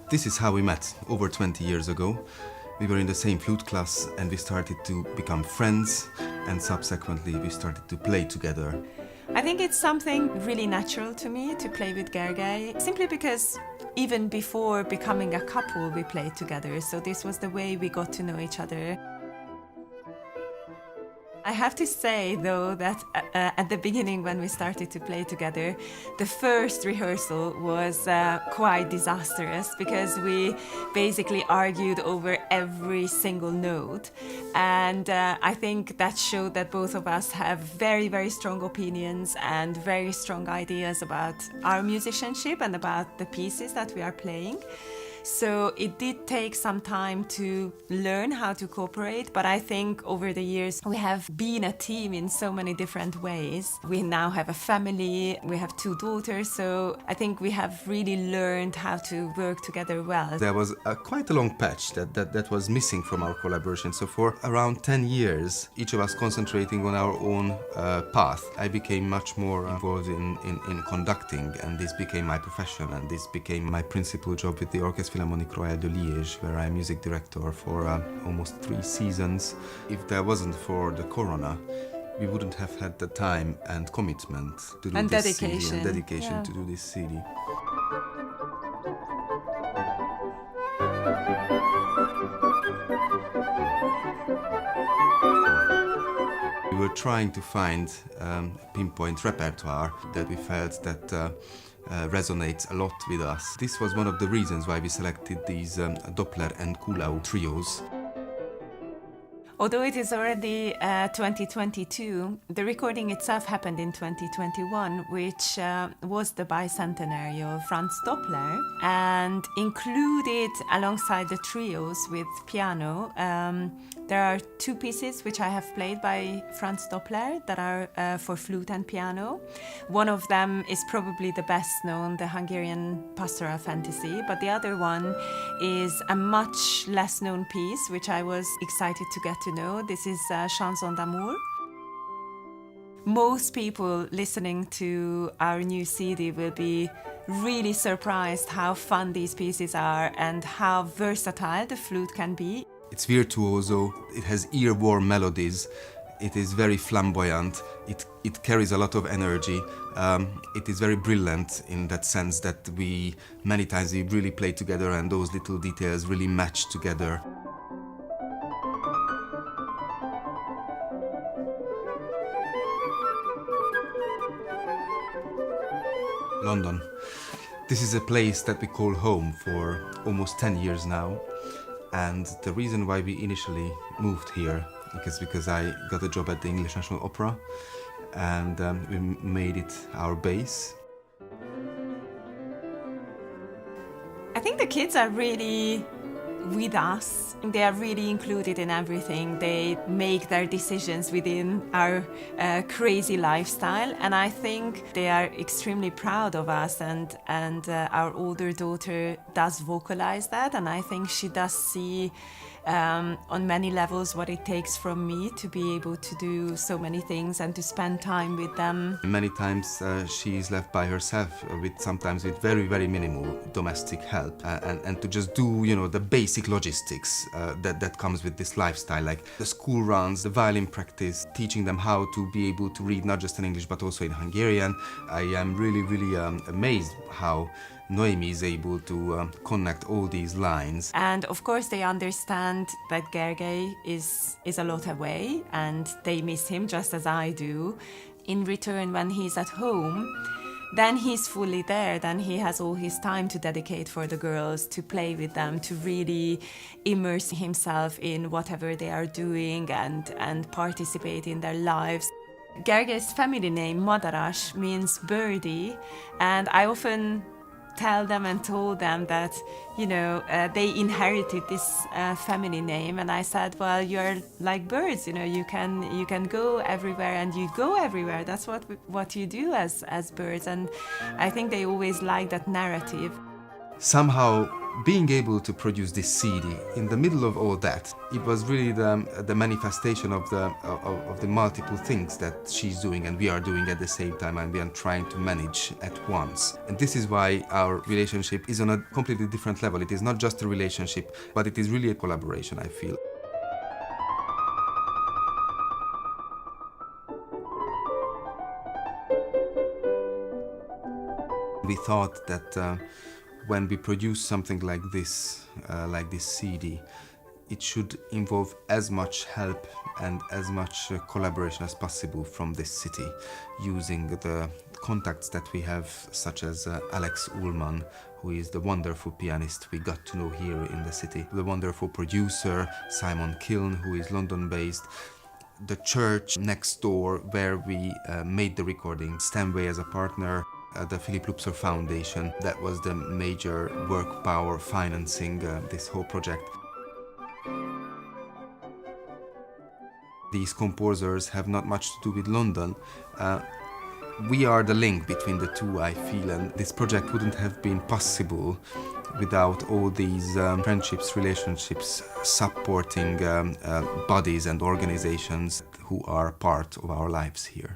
This is how we met over 20 years ago. We were in the same flute class and we started to become friends, and subsequently we started to play together. I think it's something really natural to me to play with Gergely, simply because even before becoming a couple we played together, so this was the way we got to know each other. I have to say, though, that at the beginning when we started to play together, the first rehearsal was quite disastrous because we basically argued over every single note. And I think that showed that both of us have very, very strong opinions and very strong ideas about our musicianship and about the pieces that we are playing. So it did take some time to learn how to cooperate, but I think over the years we have been a team in so many different ways. We now have a family, we have 2 daughters, so I think we have really learned how to work together well. There was quite a long patch that was missing from our collaboration. So for around 10 years, each of us concentrating on our own path, I became much more involved in conducting, and this became my profession, and this became my principal job with the Orchestre Philharmonique Royale de Liège, where I'm music director for almost 3 seasons. If there wasn't for the corona, we wouldn't have had the time and commitment to do and this dedication. CD, and dedication Yeah. to do this CD. We were trying to find pinpoint repertoire that we felt that resonates a lot with us. This was one of the reasons why we selected these Doppler and Kuhlau trios. Although it is already 2022, the recording itself happened in 2021, which was the bicentenary of Franz Doppler, and included alongside the trios with piano, there are 2 pieces which I have played by Franz Doppler that are for flute and piano. One of them is probably the best known, the Hungarian pastoral fantasy, but the other one is a much less known piece which I was excited to get to know. This is Chanson d'amour. Most people listening to our new CD will be really surprised how fun these pieces are and how versatile the flute can be. It's virtuoso, it has earworm melodies, it is very flamboyant, it carries a lot of energy, it is very brilliant in that sense that many times we really play together and those little details really match together. London. This is a place that we call home for almost 10 years now, and the reason why we initially moved here is because I got a job at the English National Opera, and we made it our base. I think the kids are really with us. They are really included in everything. They make their decisions within our crazy lifestyle, and I think they are extremely proud of us, and our older daughter does vocalize that, and I think she does see on many levels what it takes from me to be able to do so many things and to spend time with them. Many times she is left by herself, sometimes with very, very minimal domestic help, and to just do, the basic logistics that comes with this lifestyle, like the school runs, the violin practice, teaching them how to be able to read not just in English but also in Hungarian. I am really, really amazed how Noemi is able to connect all these lines. And of course they understand that Gergely is a lot away and they miss him just as I do. In return, when he's at home, then he's fully there, then he has all his time to dedicate for the girls, to play with them, to really immerse himself in whatever they are doing and participate in their lives. Gergely's family name, Madaras, means birdie, and I often tell them and told them that, they inherited this family name, and I said, well, you're like birds, you can go everywhere and you go everywhere. That's what you do as birds, and I think they always like that narrative. Somehow being able to produce this CD, in the middle of all that, it was really the manifestation of the multiple things that she's doing and we are doing at the same time, and we are trying to manage at once. And this is why our relationship is on a completely different level. It is not just a relationship, but it is really a collaboration, I feel. We thought that when we produce something like this CD, it should involve as much help and as much collaboration as possible from this city, using the contacts that we have, such as Alex Ullman, who is the wonderful pianist we got to know here in the city, the wonderful producer Simon Kiln, who is London-based, the church next door where we made the recording, Stanway as a partner, the Philip Lupser Foundation, that was the major work power financing this whole project. These composers have not much to do with London. We are the link between the two, I feel, and this project wouldn't have been possible without all these friendships, relationships, supporting bodies and organizations who are part of our lives here.